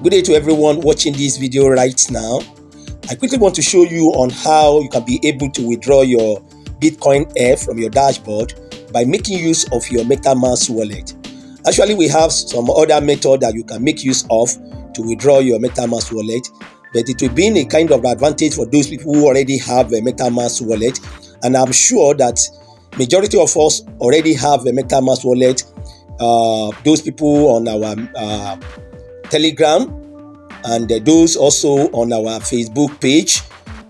Good day to everyone watching this video right now. I quickly want to show you on how you can be able to withdraw your Bitcoinf from your dashboard by making use of your Metamask wallet. Actually, we have some other method that you can make use of to withdraw your Metamask wallet, but it will be a kind of advantage for those people who already have a Metamask wallet. And I'm sure that majority of us already have a Metamask wallet. Those people on our Telegram, and those also on our Facebook page,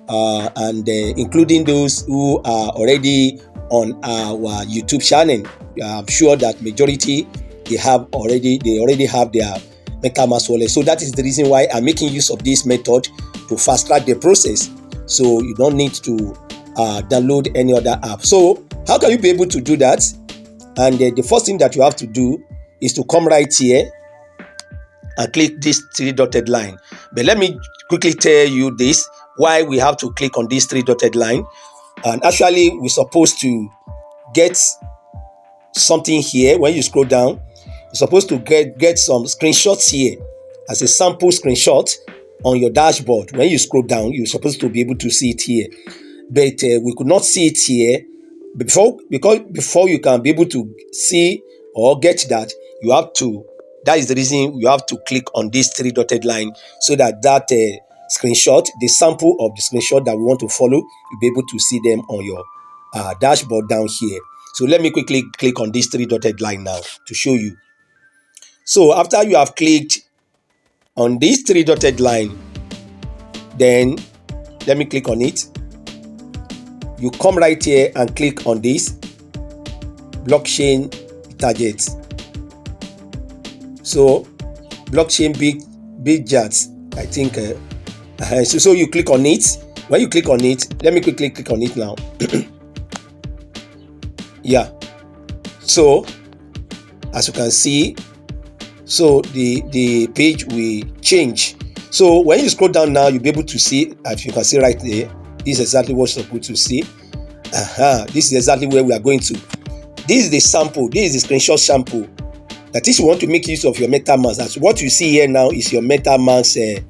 and including those who are already on our YouTube channel. I'm sure that majority they already have their Metamask wallet. So that is the reason why I'm making use of this method to fast track the process, so you don't need to download any other app. So how can you be able to do that? And the first thing that you have to do is to come right here and click this three-dotted line. But let me quickly tell you this, why we have to click on this three-dotted line. And actually, we're supposed to get something here. When you scroll down, you're supposed to get some screenshots here as a sample screenshot on your dashboard. When you scroll down, you're supposed to be able to see it here. But we could not see it here before you can be able to see or get that, you have to. That is the reason you have to click on this three-dotted line, so that screenshot, the sample of the screenshot that we want to follow, you'll be able to see them on your dashboard down here. So let me quickly click on this three-dotted line now to show you. So after you have clicked on this three-dotted line, then let me click on it. You come right here and click on this blockchain targets. So blockchain big charts, I think. So you click on it. When you click on it, let me quickly click on it now. Yeah. So as you can see, so the page will change. So when you scroll down now, you'll be able to see, as you can see right there, this is exactly what you're supposed to see. This is exactly where we are going to. This is the sample. This is the screenshot sample. That is, you want to make use of your Metamask. That's what you see here now is your Metamask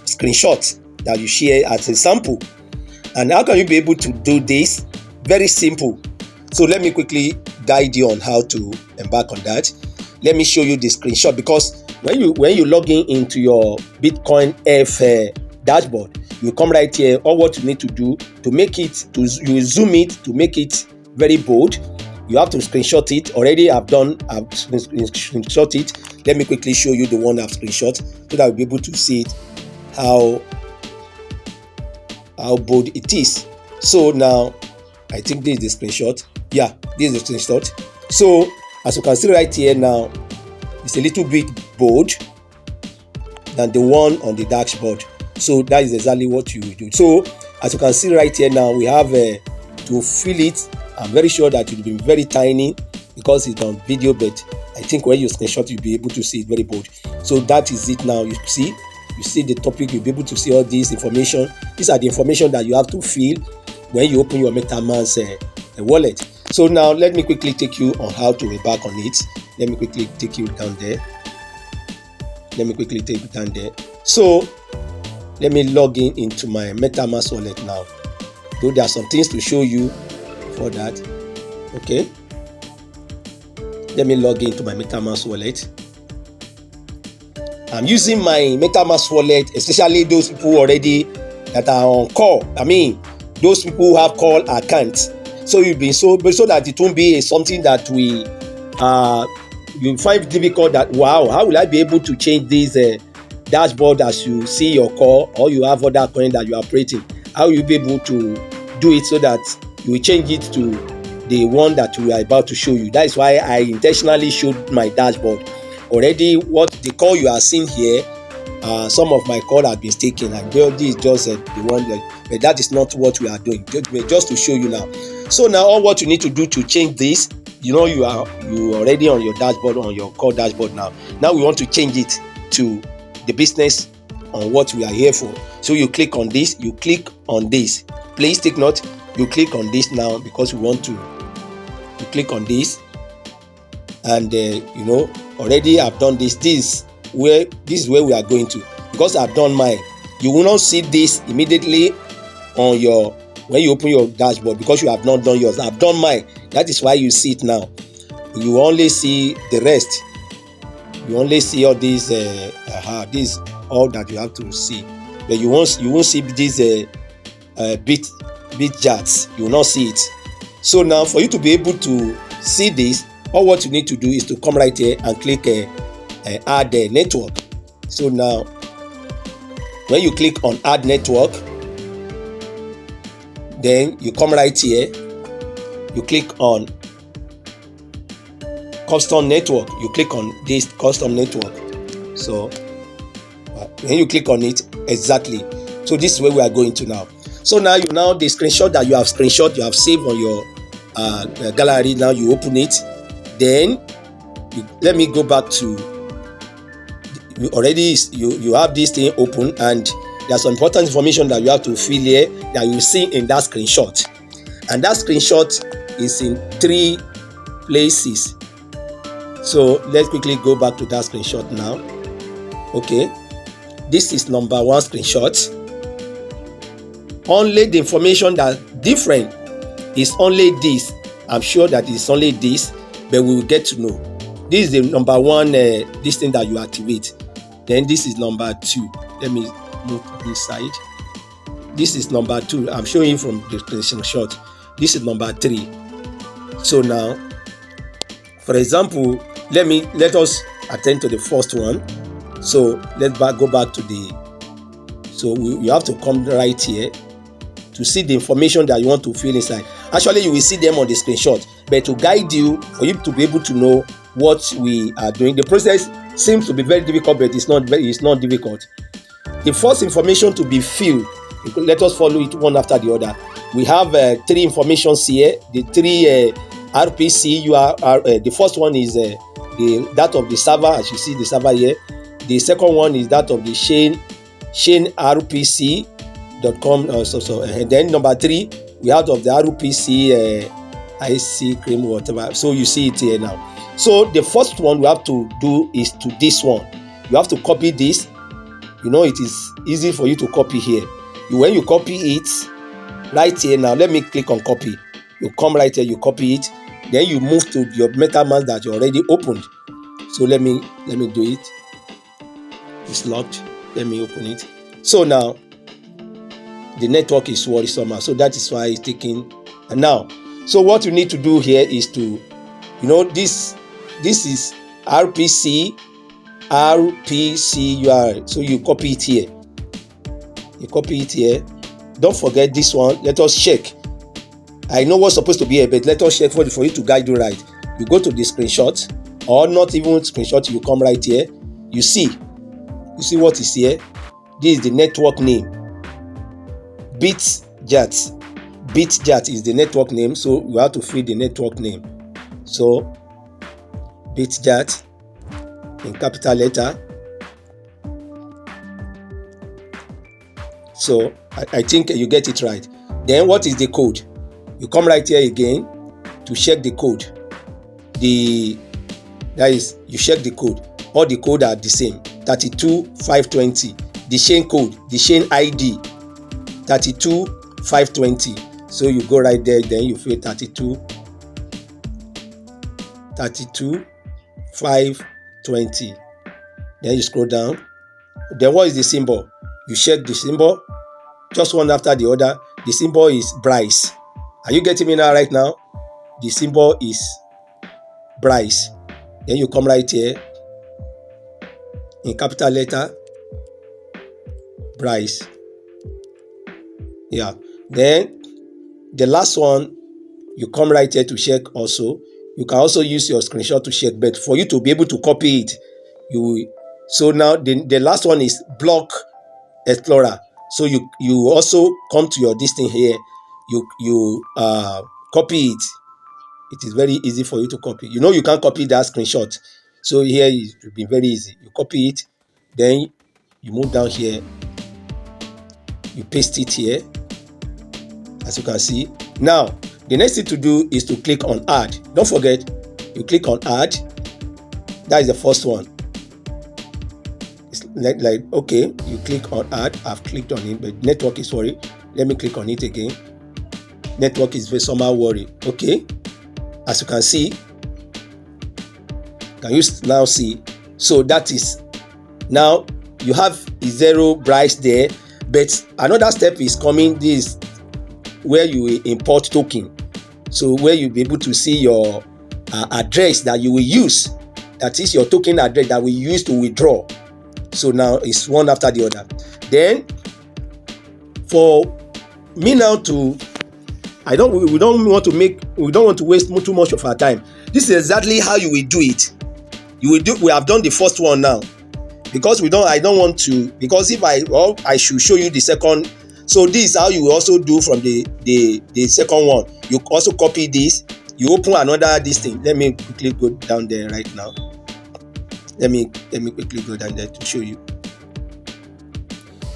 screenshot that you share as a sample. And how can you be able to do this? Very simple. So let me quickly guide you on how to embark on that. Let me show you the screenshot, because when you log into your Bitcoinf dashboard, you come right here. All what you need to do to make it, you zoom it to make it very bold. You have to screenshot it. Already I've screenshot it. Let me quickly show you the one I've screenshot, so that I'll be able to see it, how bold it is. So now I think this is the screenshot. Yeah, this is the screenshot. So as you can see right here now, it's a little bit bold than the one on the dashboard. So that is exactly what you will do. So as you can see right here now, we have to fill it. I'm very sure that it will be very tiny because it's on video, but I think when you screenshot, you'll be able to see it very bold. So that is it now. You see the topic, you'll be able to see all this information. These are the information that you have to fill when you open your Metamask wallet. So now let me quickly take you on how to embark on it. Let me quickly take you down there. So let me log into my Metamask wallet now. Though there are some things to show you for that. Okay. Let me log into my Metamask wallet. I'm using my Metamask wallet, especially those people already that are on call. I mean, those people who have call accounts. So you've been so that it won't be something that you find difficult. That wow, how will I be able to change this dashboard as you see your call, or you have other coin that you are operating? How will you be able to do it so that you will change it to the one that we are about to show you? That is why I intentionally showed my dashboard. Already, what the call you are seeing here, some of my call have been taken, and this is just the one but that is not what we are doing. Just to show you now. So now all what you need to do to change this, you are already on your dashboard, on your call dashboard now. Now we want to change it to the business on what we are here for. So you click on this, you click on this. Please take note, you click on this now, because we want to click on this. And already I've done this where we are going to, because I've done mine. You will not see this immediately on your when you open your dashboard, because you have not done yours. I've done mine. That is why you see it now. You only see the rest. You only see all these this all that you have to see, but you won't see these bit charts. You will not see it. So now, for you to be able to see this, all what you need to do is to come right here and click add network. So now, when you click on add network, then you come right here, you click on custom network. You click on this custom network. So when you click on it, exactly. So this is where we are going to now. So now the screenshot that you have saved on your gallery. Now you open it. Then let me go back to you have this thing open, and there's some important information that you have to fill here that you see in that screenshot. And that screenshot is in 3 places. So let's quickly go back to that screenshot now. Okay, this is number 1 screenshot. Only the information that different is only this. I'm sure that it's only this, but we will get to know. This is the number 1 this thing that you activate. Then this is number 2. Let me move to this side. This is number 2. I'm showing you from the screenshot. This is number 3. So now, for example, let us attend to the first one. So let's go back to you have to come right here to see the information that you want to fill inside. Actually, you will see them on the screenshot, but to guide you, for you to be able to know what we are doing. The process seems to be very difficult, but it's not difficult. The first information to be filled, let us follow it one after the other. We have 3 informations here. The 3 RPC. The first one is that of the server, as you see the server here. The second one is that of the chain rpc.com. And then number 3, we have of the RPC IC cream whatever. So you see it here now. So the first one we have to do is to this one. You have to copy this. It is easy for you to copy here. When you copy it right here now, let me click on copy. You come right here, you copy it. Then you move to your MetaMask that you already opened. So let me do it. It's locked. Let me open it. So now the network is worrisome. So that is why it's taking. And now, so what you need to do here is to, this is RPC URL. So you copy it here. Don't forget this one. Let us check. I know what's supposed to be here, but let us check for you to guide you right. You go to the screenshot, or not even screenshot. You come right here. You see what is here. This is the network name. Bitjat is the network name, so we have to fill the network name. So Bitjat in capital letter. So I think you get it right. Then what is the code? You come right here again to check the code. You check the code. All the code are the same. 32520. The chain code, the chain ID, 32520. So you go right there, then you fill 32520. Then you scroll down. Then what is the symbol? You check the symbol, just one after the other. The symbol is Bryce. Are you getting me now? Right now, the symbol is Bryce. Then you come right here in capital letter, Bryce. Yeah. Then the last one, you come right here to check also. You can also use your screenshot to check, but for you to be able to copy it, so now the last one is Block Explorer. So you also come to your this thing here. You copy it. It is very easy for you to copy. You can't copy that screenshot. So here it will be very easy. You copy it, then you move down here. You paste it here, as you can see. Now, the next thing to do is to click on add. Don't forget, you click on add. That is the first one. Okay, you click on add. I've clicked on it, but network is worried. Let me click on it again. Network is very somehow worried. Okay, as you can see, can you now see? So that is, now you have a zero price there, but another step is coming. This where you will import token, so where you'll be able to see your address that you will use, that is your token address that we use to withdraw. So now it's one after the other. Then for me now to, we don't want to waste too much of our time. This is exactly how you will do it. We have done the first one now, because I don't want to, because if I should show you the second. So this is how you will also do from the second one. You also copy this, you open another this thing. Let me quickly go down there right now. Let me quickly go down there to show you.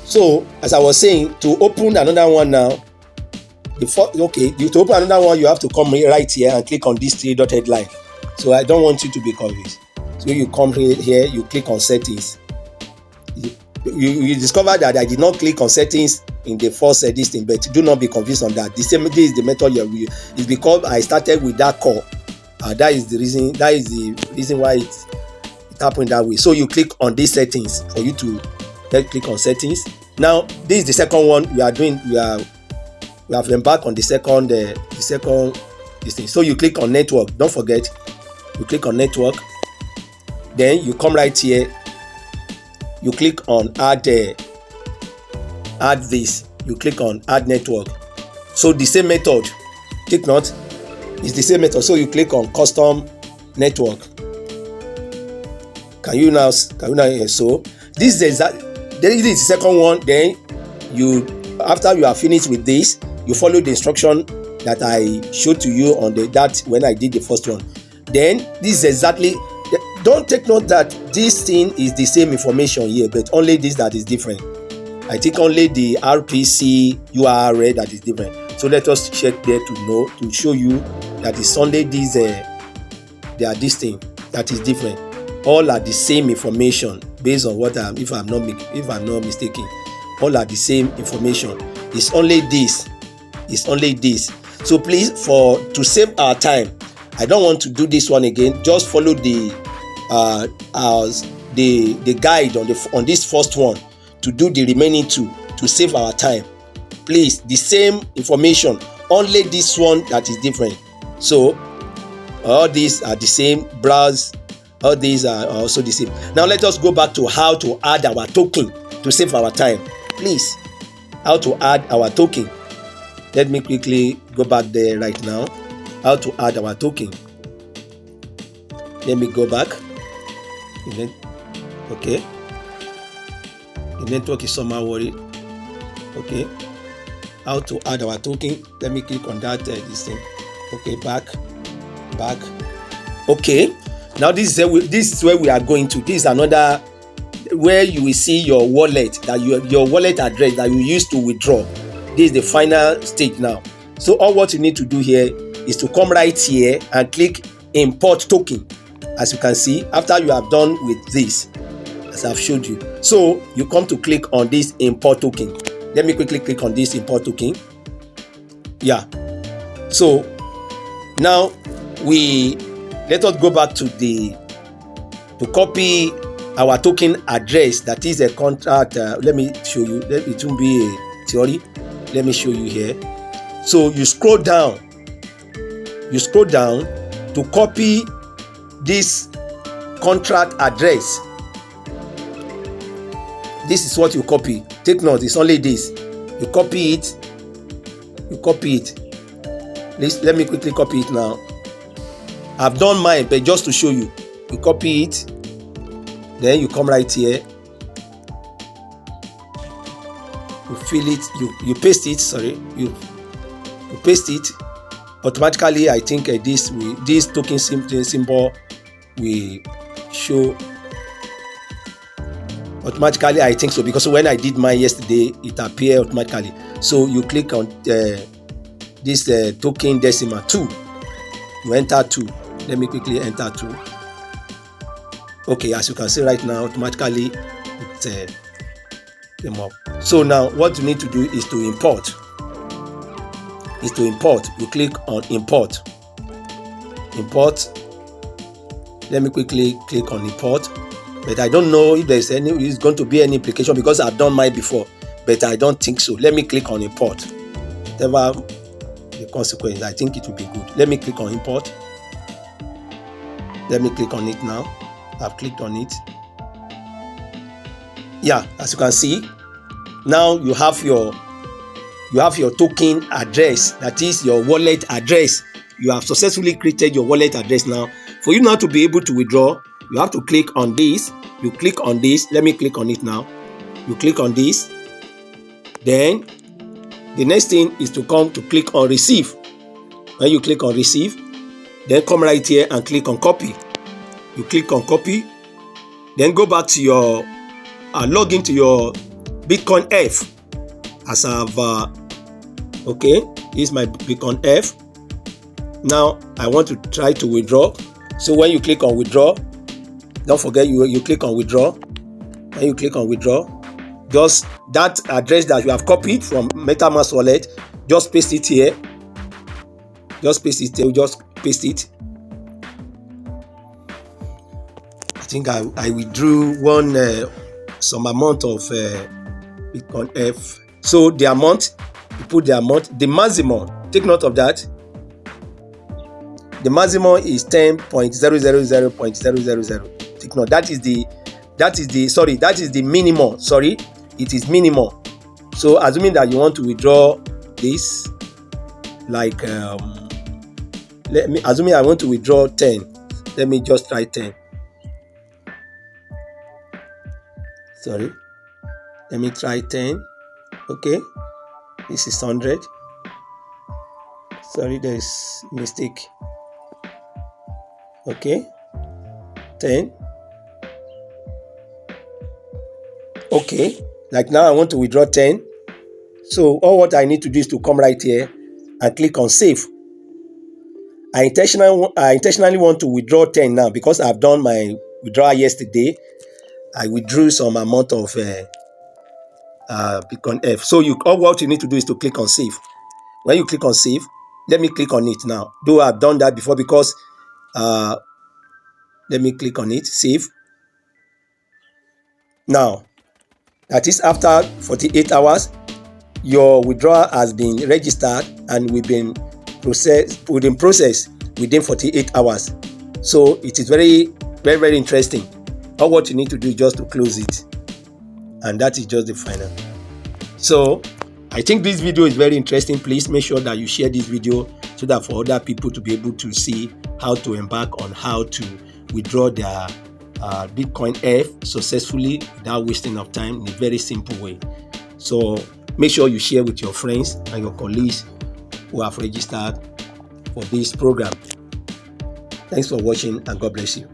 So as I was saying, to open another one now, to open another one, you have to come right here and click on this three-dotted line. So I don't want you to be confused. So you come here, you click on settings. You discover that I did not click on settings in the first this thing, but do not be confused on that. This is the method you will use. It's because I started with that core. That is the reason why it happened that way. So you click on these settings for you to click on settings. Now this is the second one we are doing. We have embarked on the second this thing. So you click on network. Don't forget, you click on network. Then you come right here. You click on add this. You click on add network. So the same method. Take note. It's the same method. So you click on custom network. Can you now so this is the second one. Then after you are finished with this, you follow the instruction that I showed to you on that when I did the first one. Then this is exactly. Don't take note that this thing is the same information here, but only this that is different. I think only the RPC URL that is different. So let us check there to show you that it's only this this thing that is different. All are the same information based on what if I'm not mistaken. All are the same information. It's only this. So please, to save our time, I don't want to do this one again. Just follow the guide on this first one to do the remaining two to save our time. Please, the same information, only this one that is different. So all these are the same. Browse, all these are also the same. Now let us go back to how to add our token to save our time. Please, how to add our token. Let me quickly go back there right now. How to add our token. Let me go back. Okay. The network is somehow worried. Okay. How to add our token. Let me click on that this thing. Okay, back. Okay. Now this is where we are going to. This is another where you will see your wallet, that your wallet address that you use to withdraw. This is the final stage now. So all what you need to do here is to come right here and click import token. As you can see, after you have done with this, as I've showed you, so you come to click on this import token. Let me quickly click on this import token. Yeah. So now let us go back to copy our token address. That is a contract. Let me show you. It won't be a theory. Let me show you here. So you scroll down. To copy this contract address. This is what you copy. Take note, it's only this. You copy it. Please, let me quickly copy it now. I've done mine, but just to show you. You copy it. Then you come right here. You fill it. You paste it. Sorry. You paste it. Automatically, I think this token symbol will show automatically. I think so, because when I did mine yesterday, it appeared automatically. So you click on this token decimal 2. You enter 2. Let me quickly enter 2. Okay, as you can see right now, automatically came up. So now what you need to do is to import. You click on import. Let me quickly click on import, but I don't know if there's going to be any implication because I've done mine before, but I don't think so. Let me click on import. Whatever the consequence, I think it will be good. Let me click on import. Let me click on it now. I've clicked on it. Yeah, as you can see, now you have your token address, that is your wallet address. You have successfully created your wallet address. Now for you now to be able to withdraw, you have to click on this. You click on this. Let me click on it now. You click on this. Then the next thing is to come to click on receive. When you click on receive, then come right here and click on copy. You click on copy, then go back to your log into your Bitcoinf. As I've okay, this is my Bitcoinf. Now I want to try to withdraw. So when you click on withdraw, don't forget you click on withdraw. When you click on withdraw, just that address that you have copied from Metamask wallet, just paste it here. Just paste it. I think I withdrew some amount of Bitcoinf. So the amount, you put the amount, the maximum, take note of that. The maximum is 10.000.000. Take note, that is the minimum. Sorry, it is minimum. So assuming that you want to withdraw this, like assuming I want to withdraw 10. Let me just try 10. Sorry, let me try 10. Okay, this is 100. Sorry, there is mistake. Okay, 10. Okay, like now I want to withdraw 10. So all what I need to do is to come right here and click on save. I intentionally want to withdraw 10 now because I've done my withdrawal yesterday. I withdrew some amount of Bitcoinf. So all what you need to do is to click on save. When you click on save, let me click on it now. Though I've done that before because let me click on it, save. Now, that is after 48 hours, your withdrawal has been registered and we've been processed within 48 hours. So it is very, very, very interesting. All what you need to do is just to close it, and that is just the final. So I think this video is very interesting. Please make sure that you share this video so that for other people to be able to see how to embark on how to withdraw their Bitcoinf successfully without wasting of time in a very simple way. So make sure you share with your friends and your colleagues who have registered for this program. Thanks for watching and God bless you.